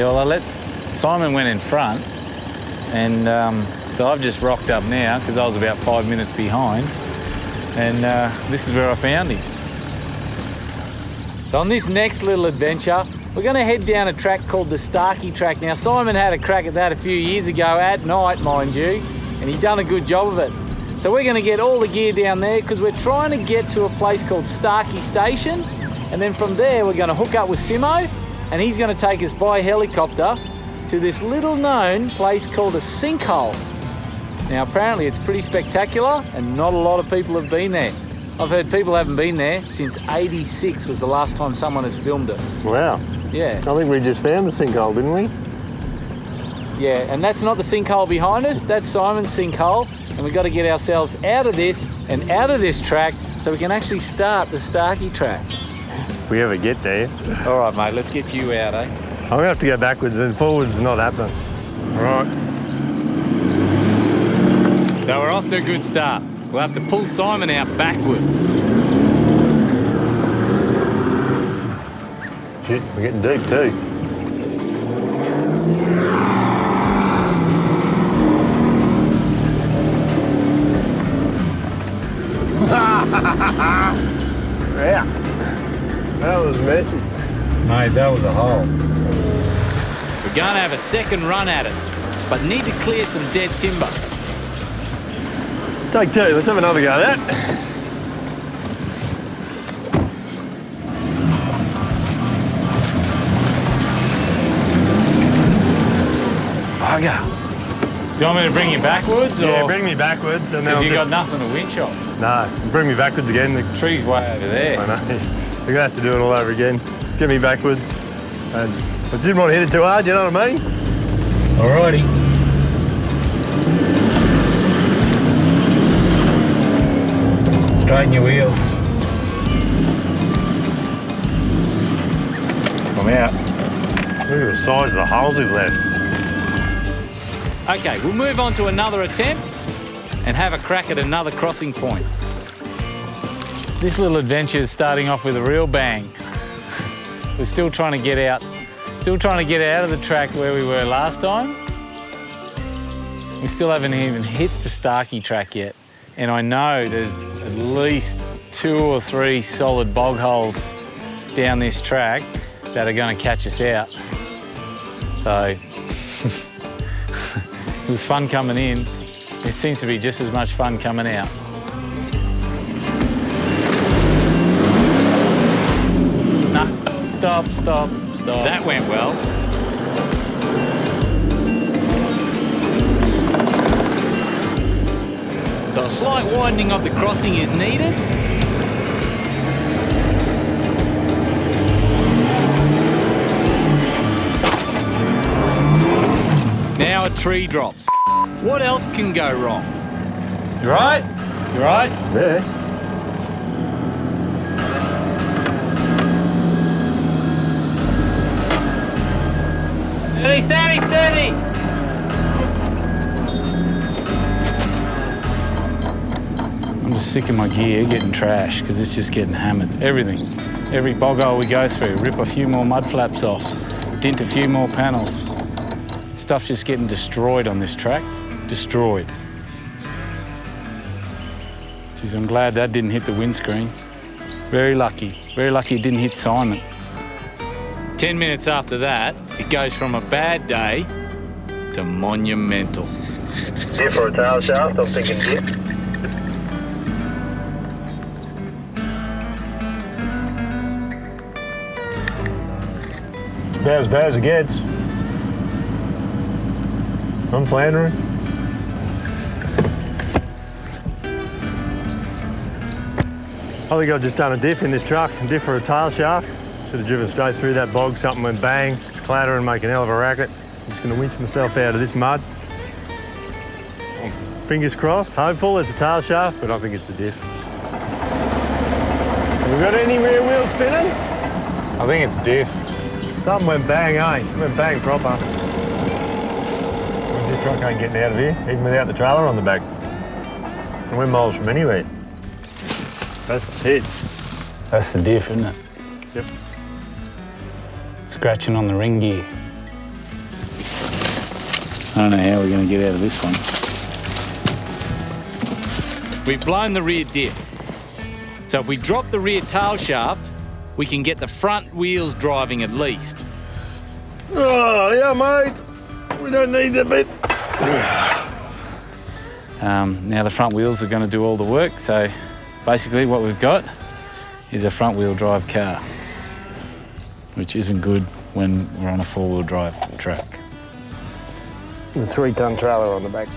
well, I let Simon went in front, and so I've just rocked up now because I was about 5 minutes behind, and this is where I found him. So on this next little adventure, we're going to head down a track called the Starkey track. Now, Simon had a crack at that a few years ago, at night, mind you, and he's done a good job of it. So we're going to get all the gear down there because we're trying to get to a place called Starkey Station, and then from there we're going to hook up with Simo, and he's going to take us by helicopter to this little known place called a sinkhole. Now, apparently it's pretty spectacular and not a lot of people have been there. I've heard people haven't been there since '86 was the last time someone has filmed it. Wow. Yeah. I think we just found the sinkhole, didn't we? Yeah, and that's not the sinkhole behind us, that's Simon's sinkhole, and we've got to get ourselves out of this and out of this track so we can actually start the Starkey track. If we ever get there. All right, mate, let's get you out, eh? I'm gonna have to go backwards and forwards not happening. All right. So we're off to a good start. We'll have to pull Simon out backwards. Shit, we're getting deep too. Yeah, that was messy. Mate, that was a hole. We're going to have a second run at it, but need to clear some dead timber. Take two, let's have another go at that. Bugger. Do you want me to bring you backwards? Yeah, or? bring me backwards. Because you got nothing to winch off. No, bring me backwards again. The tree's way over there. I know. We're gonna have to do it all over again. Get me backwards. And I just didn't want to hit it too hard, you know what I mean? Alrighty. Straighten your wheels. I'm out. Look at the size of the holes we've left. Okay, we'll move on to another attempt and have a crack at another crossing point. This little adventure is starting off with a real bang. We're still trying to get out of the track where we were last time. We still haven't even hit the Starkey track yet. And I know there's at least 2 or 3 solid bog holes down this track that are going to catch us out. So it was fun coming in. It seems to be just as much fun coming out. No, stop. That went well. So a slight widening of the crossing is needed. Now a tree drops. What else can go wrong? You right? You right? Yeah. Steady! I'm just sick of my gear getting trashed because it's just getting hammered. Everything. Every bog hole we go through, rip a few more mud flaps off, dent a few more panels. Stuff's just getting destroyed on this track. Destroyed. Geez, I'm glad that didn't hit the windscreen. Very lucky. Very lucky it didn't hit Simon. 10 minutes after that, it goes from a bad day to monumental. Here for a tail shaft, I'm thinking dip. About as bad as it gets. I'm floundering. I think I've just done a diff in this truck, a diff for a tail shaft. Should have driven straight through that bog, something went bang, clatter and make an hell of a racket. I'm just going to winch myself out of this mud. Fingers crossed, hopeful it's a tail shaft, but I think it's a diff. Have we got any rear wheels spinning? I think it's diff. Something went bang, eh? It went bang proper. This truck ain't getting out of here, even without the trailer on the back. And we're miles from anywhere. That's the hit. That's the diff, isn't it? Yep. Scratching on the ring gear. I don't know how we're going to get out of this one. We've blown the rear diff. So if we drop the rear tail shaft, we can get the front wheels driving at least. Oh, yeah, mate. We don't need that bit. Now the front wheels are going to do all the work. So basically what we've got is a front wheel drive car, which isn't good when we're on a 4-wheel drive track. The 3-ton trailer on the back.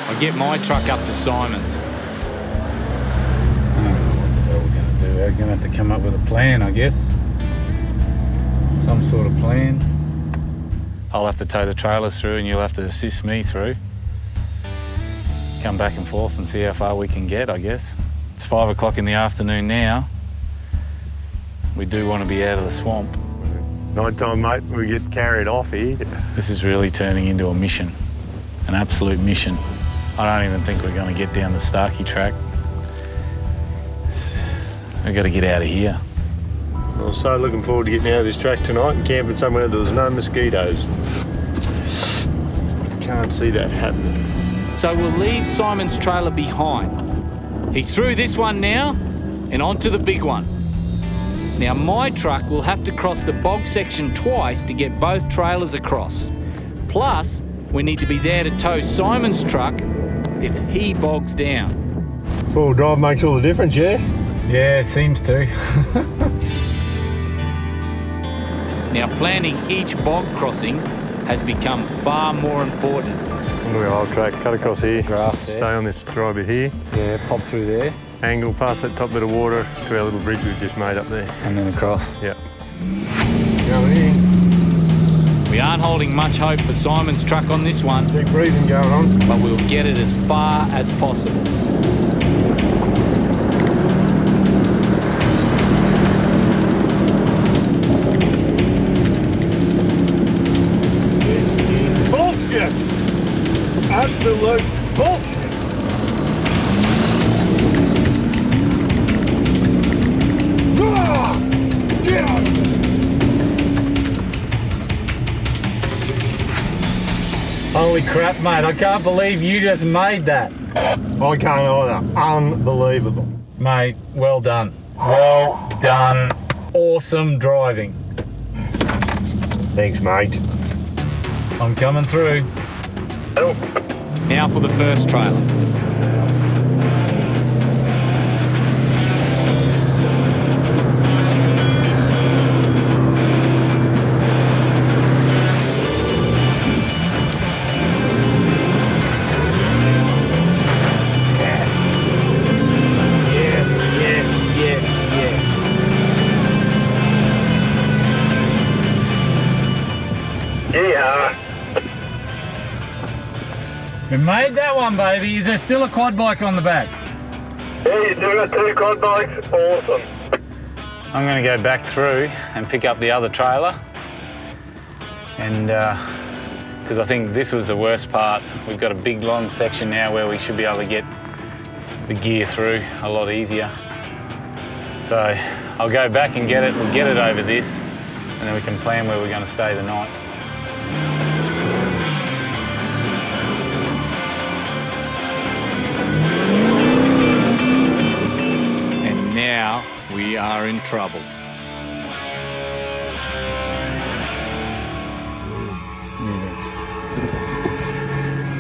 I'll get my truck up to Simon's. What we're going to do, we're going to have to come up with a plan, I guess. Some sort of plan. I'll have to tow the trailers through and you'll have to assist me through. Come back and forth and see how far we can get, I guess. It's 5 o'clock in the afternoon now. We do want to be out of the swamp. Night time, mate, we get carried off here. This is really turning into a mission, an absolute mission. I don't even think we're going to get down the Starkey track. We've got to get out of here. I'm so looking forward to getting out of this track tonight and camping somewhere there was no mosquitoes. Can't see that happening. So we'll leave Simon's trailer behind. He's through this one now and onto the big one. Now my truck will have to cross the bog section twice to get both trailers across. Plus, we need to be there to tow Simon's truck if he bogs down. 4-wheel drive makes all the difference, yeah? Yeah, it seems to. Now planning each bog crossing has become far more important. Look at our old track, cut across here. Grass there. Stay on this dry bit here. Yeah, pop through there. Angle past that top bit of water to our little bridge we've just made up there. And then across. Yep. Going in. We aren't holding much hope for Simon's truck on this one. Deep breathing going on. But we'll get it as far as possible. This is bullshit. Absolute bullshit. Holy crap, mate, I can't believe you just made that. I can't either. Unbelievable. Mate, well done. Well done. Awesome driving. Thanks, mate. I'm coming through. Now for the first trailer. We made that one, baby. Is there still a quad bike on the back? Yeah, you do got 2 quad bikes. Awesome. I'm going to go back through and pick up the other trailer. And because I think this was the worst part. We've got a big long section now where we should be able to get the gear through a lot easier. So I'll go back and get it. We'll get it over this and then we can plan where we're going to stay the night. Now we are in trouble.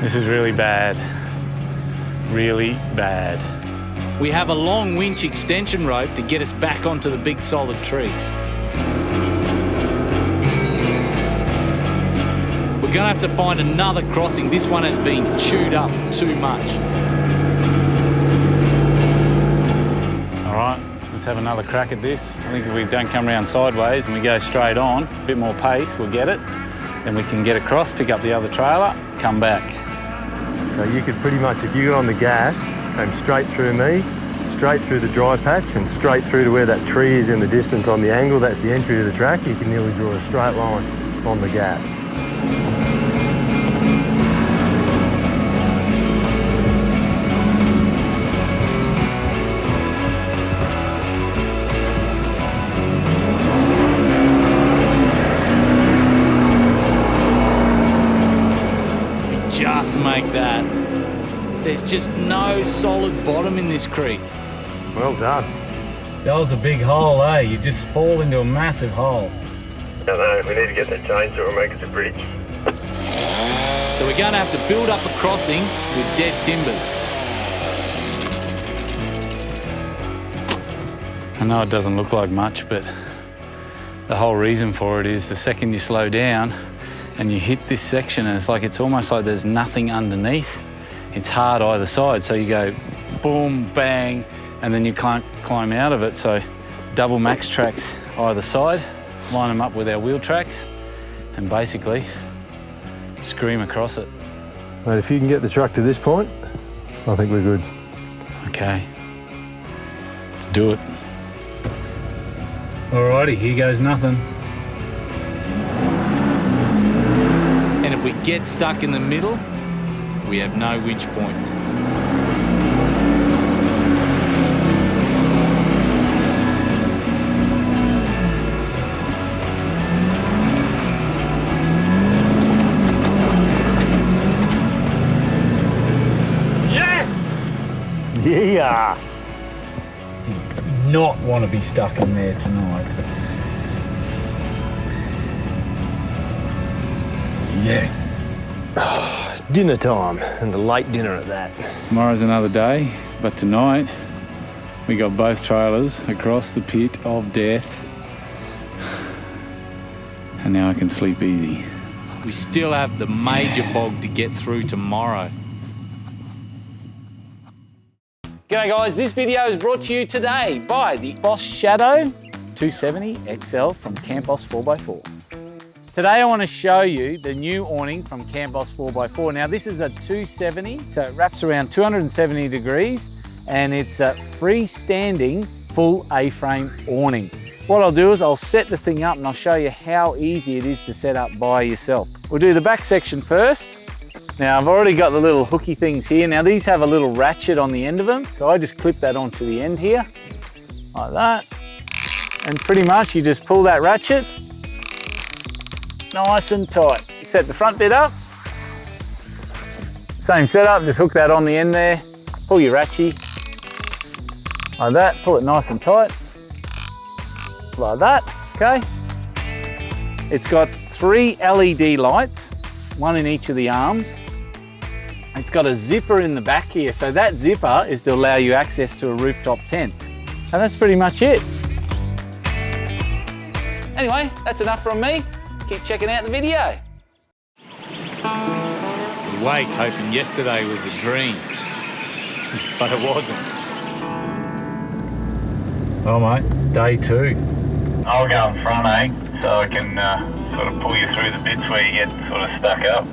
This is really bad. Really bad. We have a long winch extension rope to get us back onto the big solid trees. We're gonna have to find another crossing. This one has been chewed up too much. Let's have another crack at this. I think if we don't come around sideways and we go straight on, a bit more pace, we'll get it. Then we can get across, pick up the other trailer, come back. So you could pretty much, if you got on the gas, came straight through me, straight through the dry patch and straight through to where that tree is in the distance on the angle, that's the entry to the track, you can nearly draw a straight line on the gas. just make that. There's just no solid bottom in this creek. Well done. That was a big hole, eh? You just fall into a massive hole. I know, we need to get that chainsaw and make it a bridge. So we're going to have to build up a crossing with dead timbers. I know it doesn't look like much, but the whole reason for it is the second you slow down and you hit this section, and it's almost like there's nothing underneath. It's hard either side, so you go boom, bang, and then you can't climb out of it. So double max tracks either side, line them up with our wheel tracks, and basically scream across it. Mate, if you can get the truck to this point, I think we're good. Okay, let's do it. Alrighty, here goes nothing. And if we get stuck in the middle, we have no winch points. Yes! Yeah! Did not want to be stuck in there tonight. Yes! Dinner time, and a late dinner at that. Tomorrow's another day, but tonight we got both trailers across the pit of death. And now I can sleep easy. We still have the major bog to get through tomorrow. G'day guys, this video is brought to you today by the Boss Shadow 270 XL from Campos 4x4. Today I want to show you the new awning from Campos 4x4. Now this is a 270, so it wraps around 270 degrees and it's a freestanding full A-frame awning. What I'll do is I'll set the thing up and I'll show you how easy it is to set up by yourself. We'll do the back section first. Now I've already got the little hooky things here. Now these have a little ratchet on the end of them, so I just clip that onto the end here, like that. And pretty much you just pull that ratchet, nice and tight. Set the front bit up, same setup, just hook that on the end there, pull your ratchet, like that, pull it nice and tight, like that, okay? It's got 3 LED lights, one in each of the arms. It's got a zipper in the back here, so that zipper is to allow you access to a rooftop tent. And that's pretty much it. Anyway, that's enough from me. Keep checking out the video. We wake hoping yesterday was a dream, but it wasn't. Oh mate, day 2. I'll go in front, eh? So I can sort of pull you through the bits where you get sort of stuck up.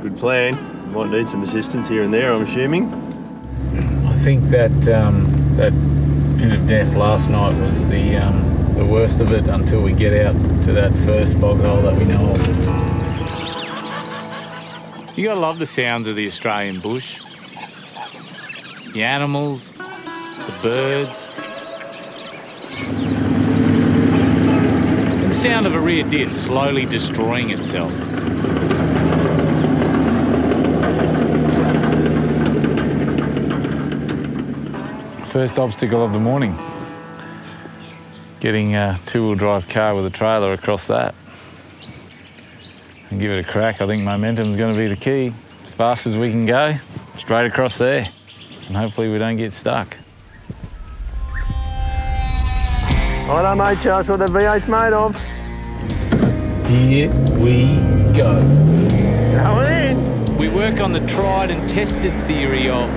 Good plan. Might need some assistance here and there, I'm assuming. I think that that pit of death last night was the worst of it until we get out to that first bog hole that we know of. You gotta love the sounds of the Australian bush. The animals, the birds. And the sound of a rear diff slowly destroying itself. First obstacle of the morning. Getting a 2-wheel drive car with a trailer across that. And give it a crack. I think momentum's going to be the key. As fast as we can go, straight across there. And hopefully we don't get stuck. I don't, mate, show us what the V8's made of. Here we go. Going in. We work on the tried and tested theory of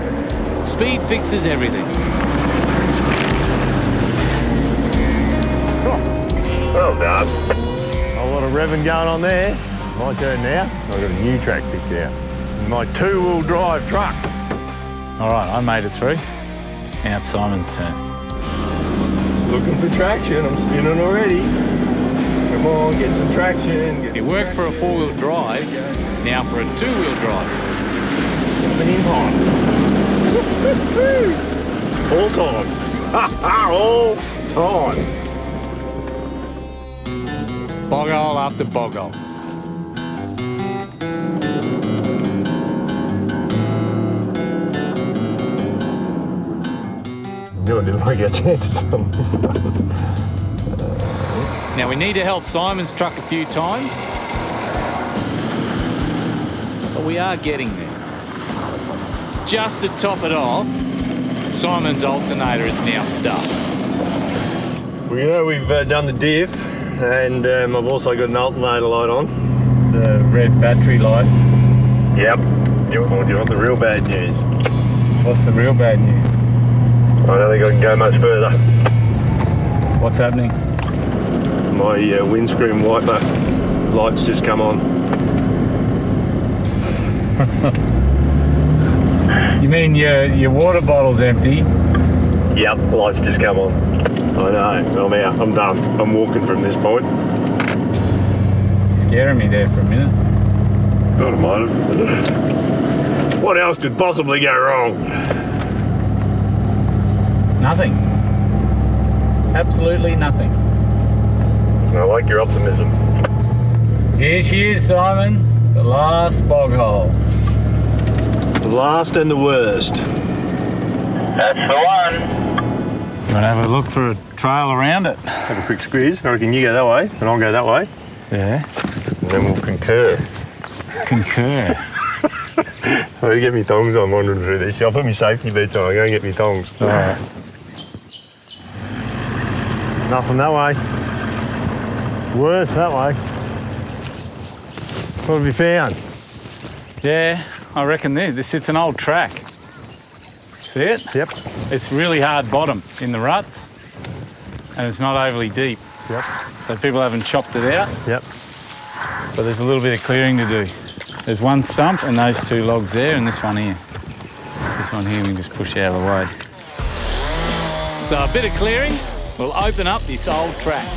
speed fixes everything. Well done. A lot of revving going on there. My turn now. I've got a new track picked out. My 2-wheel drive truck. All right, I made it through. Now it's Simon's turn. Looking for traction. I'm spinning already. Come on, get some traction. It worked for a 4-wheel drive, now for a 2-wheel drive. Coming in hot. All time. All time. Boghole after boghole. I didn't like our chances on this one. Now we need to help Simon's truck a few times, but we are getting there. Just to top it off, Simon's alternator is now stuck. Well, you know, we've done the diff, and I've also got an alternator light on. The red battery light. Yep. You want the real bad news? What's the real bad news? I don't think I can go much further. What's happening? My windscreen wiper light's just come on. You mean your water bottle's empty? Yep, light's just come on. I know, I'm out, I'm done. I'm walking from this point. You're scaring me there for a minute. Not a mind. What else could possibly go wrong? Nothing. Absolutely nothing. I like your optimism. Here she is, Simon. The last boghole. The last and the worst. That's the one. You want to have a look for a trail around it? Have a quick squeeze. I reckon you go that way and I'll go that way. Yeah. And then we'll concur. Concur. Oh, you get me thongs on wandering through this. I'll put my safety boots on. I go and get me thongs. All right. Nothing that way. Worse that way. What have you found? Yeah, I reckon this. It's an old track. See it? Yep. It's really hard bottom in the ruts, and it's not overly deep. Yep. So people haven't chopped it out. Yep. But there's a little bit of clearing to do. There's one stump and those two logs there, and this one here. This one here we can just push out of the way. So a bit of clearing will open up this old track.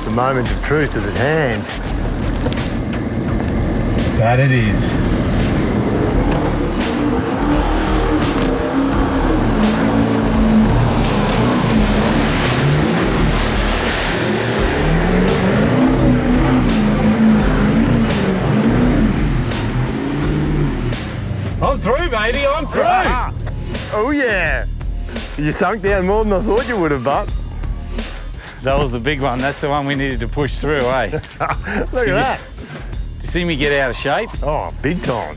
The moment of truth is at hand. That it is. I'm through, baby, I'm through. Oh yeah. You sunk down more than I thought you would have, but. That was the big one. That's the one we needed to push through, eh? Look at that. Did you see me get out of shape? Oh, big time.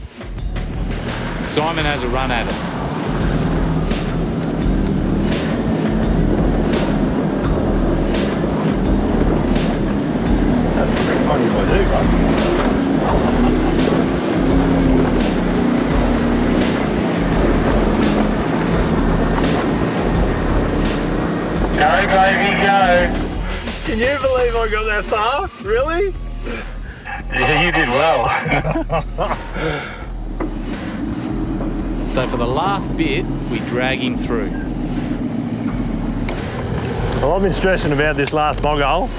Simon has a run at it. That's pretty funny if I do, bud. Go, baby, go. Can you believe I got that far? Really? Yeah, you did well. So for the last bit, we drag him through. Well, I've been stressing about this last boghole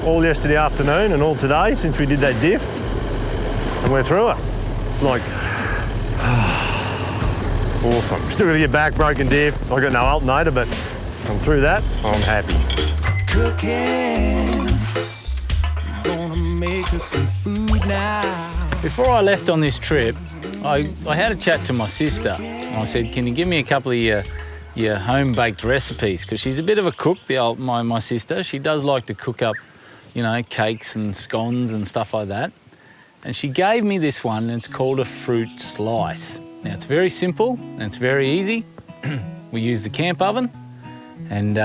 all yesterday afternoon and all today since we did that diff, and we're through it. It's like, awesome. Still got to get back, broken diff. I got no alternator, but I'm through that. I'm happy. Cooking, gonna make us some food now. Before I left on this trip, I had a chat to my sister. I said, can you give me a couple of your home-baked recipes? Because she's a bit of a cook, my sister. She does like to cook up, you know, cakes and scones and stuff like that. And she gave me this one, and it's called a fruit slice. Now, it's very simple, and it's very easy. We use the camp oven, and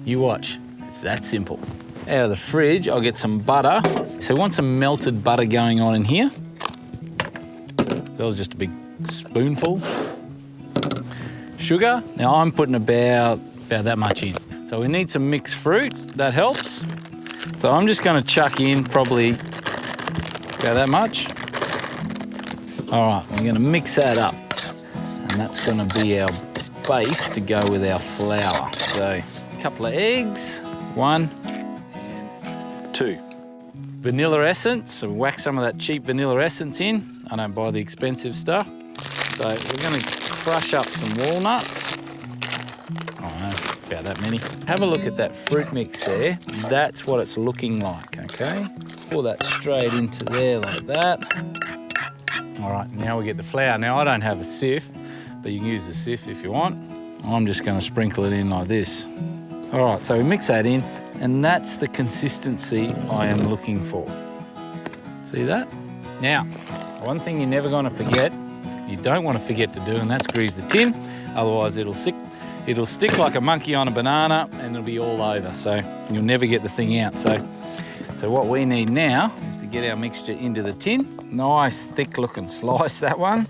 you watch. It's that simple. Out of the fridge, I'll get some butter. So we want some melted butter going on in here. That was just a big spoonful. Sugar. Now I'm putting about that much in. So we need some mixed fruit. That helps. So I'm just going to chuck in probably about that much. All right, we're going to mix that up. And that's going to be our base to go with our flour. So a couple of eggs. 1, 2. Vanilla essence, so whack some of that cheap vanilla essence in. I don't buy the expensive stuff. So we're going to crush up some walnuts. Oh, no, about that many. Have a look at that fruit mix there. That's what it's looking like, okay? Pour that straight into there like that. All right, now we get the flour. Now I don't have a sieve, but you can use the sieve if you want. I'm just going to sprinkle it in like this. All right, so we mix that in, and that's the consistency I am looking for. See that? Now, one thing you're never going to forget, you don't want to forget to do, and that's grease the tin, otherwise it'll stick like a monkey on a banana and it'll be all over, so you'll never get the thing out. So what we need now is to get our mixture into the tin. Nice thick looking slice, that one.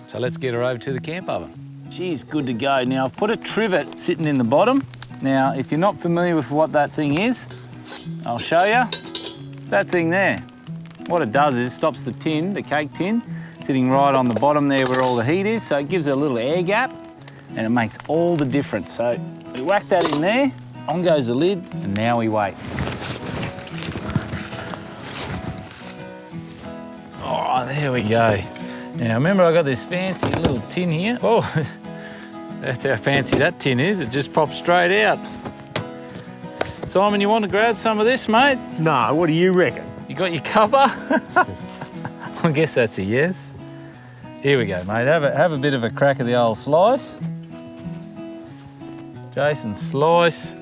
So let's get her over to the camp oven. She's good to go. Now I've put a trivet sitting in the bottom. Now if you're not familiar with what that thing is, I'll show you. That thing there. What it does is stops the tin, the cake tin, sitting right on the bottom there where all the heat is, so it gives it a little air gap and it makes all the difference. So we whack that in there, on goes the lid, and now we wait. Oh, there we go. Now remember I got this fancy little tin here. Oh, that's how fancy that tin is. It just pops straight out. Simon, you want to grab some of this, mate? No, what do you reckon? You got your cuppa? I guess that's a yes. Here we go, mate. Have a bit of a crack of the old slice. Jason's slice.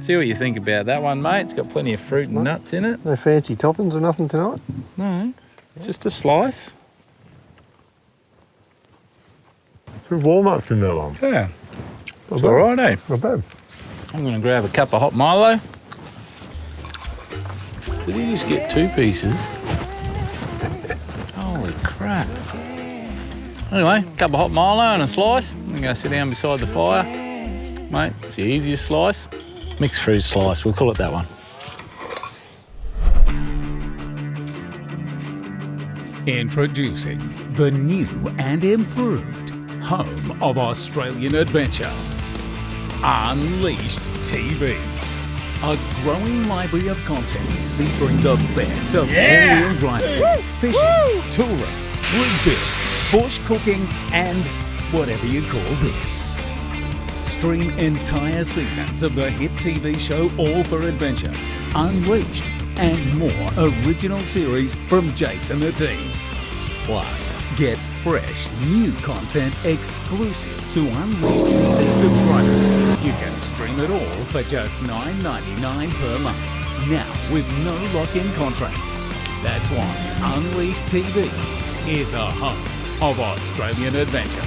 See what you think about that one, mate. It's got plenty of fruit and nuts in it. No fancy toppings or nothing tonight? No, it's just a slice. Some walnuts in there, Long. Yeah, it's all right, eh? Not bad. I'm going to grab a cup of hot Milo. Did he just get 2 pieces? Holy crap. Anyway, a cup of hot Milo and a slice. I'm going to sit down beside the fire. Mate, it's the easiest slice. Mixed fruit slice, we'll call it that one. Introducing the new and improved home of Australian adventure, Unleashed TV. A growing library of content featuring the best of all-wheel driving, fishing, touring, rebuilds, bush cooking, and whatever you call this. Stream entire seasons of the hit TV show All for Adventure, Unleashed, and more original series from Jase and the team. Plus, get fresh new content exclusive to Unleashed TV subscribers. You can stream it all for just $9.99 per month, now with no lock-in contract. That's why Unleashed TV is the home of Australian adventure.